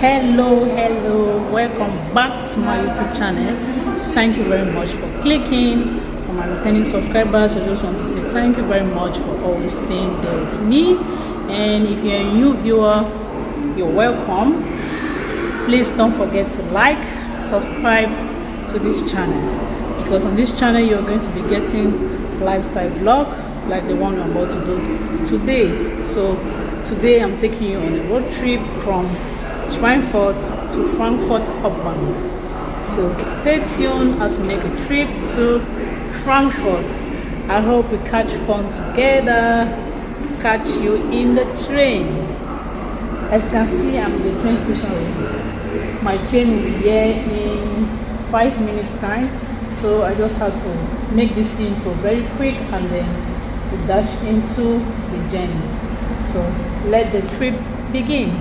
Hello, welcome back to my YouTube channel. Thank you very much for clicking. For my returning subscribers, I just want to say thank you very much for always staying there with me. And if you're a new viewer, you're welcome. Please don't forget to like, subscribe to this channel, because on this channel you're going to be getting lifestyle vlog like the one I'm about to do today. So today I'm taking you on a road trip from Frankfurt to Frankfurt Upbound. So stay tuned as we make a trip to Frankfurt. I hope we catch fun together, catch you in the train. As you can see, I'm in the train station. My train will be here in 5 minutes time, so I just have to make this intro very quick and then we dash into the journey. So let the trip begin.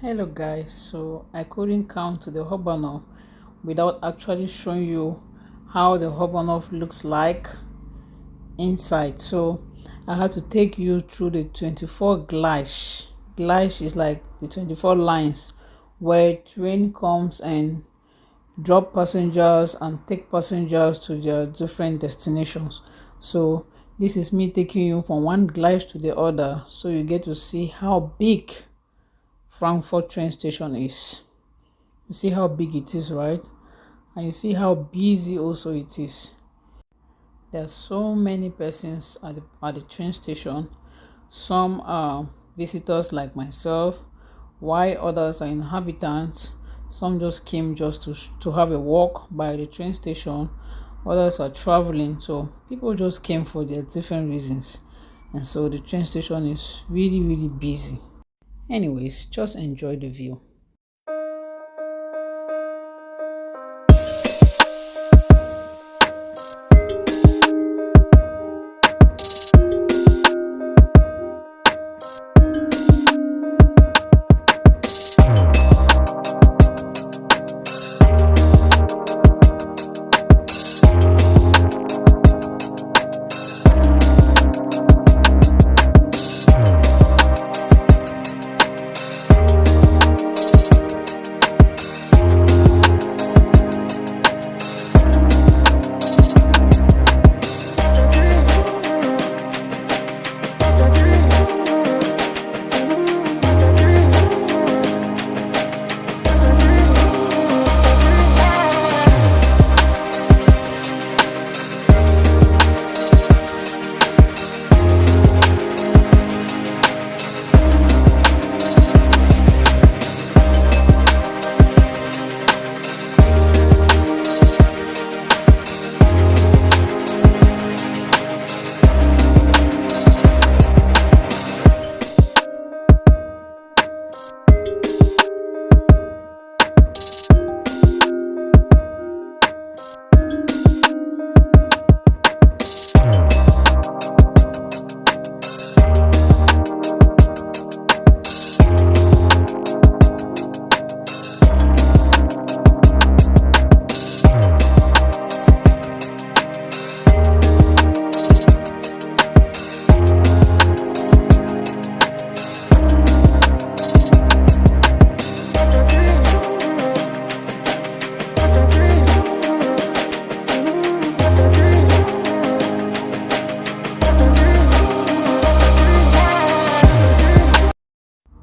Hello guys, so I couldn't come to the Hobanov without actually showing you how the Hobanov looks like inside. So I had to take you through the 24 Gleich. Gleich is like the 24 lines where train comes and drop passengers and take passengers to their different destinations. So this is me taking you from one Gleich to the other, so you get to see how big Frankfurt train station is. You see how big it is, right? And you see how busy also it is. There are so many persons at the train station. Some are visitors like myself, while others are inhabitants. Some just came just to have a walk by the train station. Others are traveling. So people just came for their different reasons. And so the train station is really, really busy. Anyways, just enjoy the view.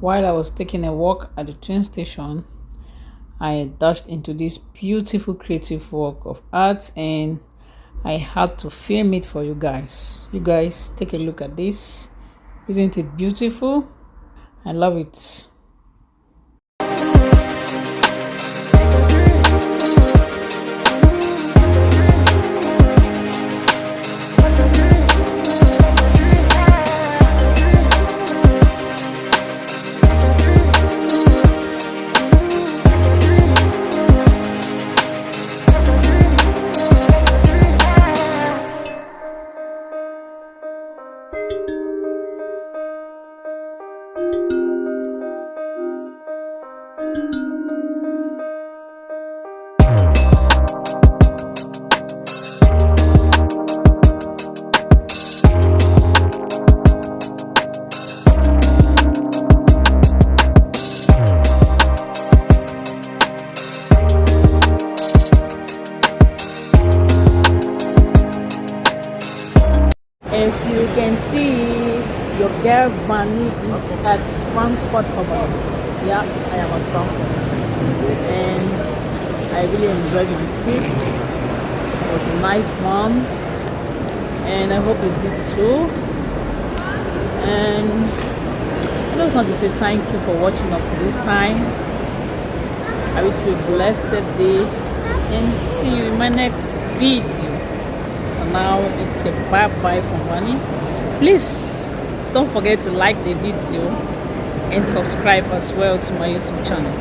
While I was taking a walk at the train station, I dashed into this beautiful creative work of art and I had to film it for you guys. You guys take a look at this. Isn't it beautiful? I love it. As you can see, your girl Bunny is at Frankfurt Harbor. Yeah, I am at Frankfurt. And I really enjoyed my trip. It was a nice one. And I hope you did too. And I just want to say thank you for watching up to this time. I wish you a blessed day. And see you in my next video. Now it's a bye from Bunny. Please don't forget to like the video and subscribe as well to my YouTube channel.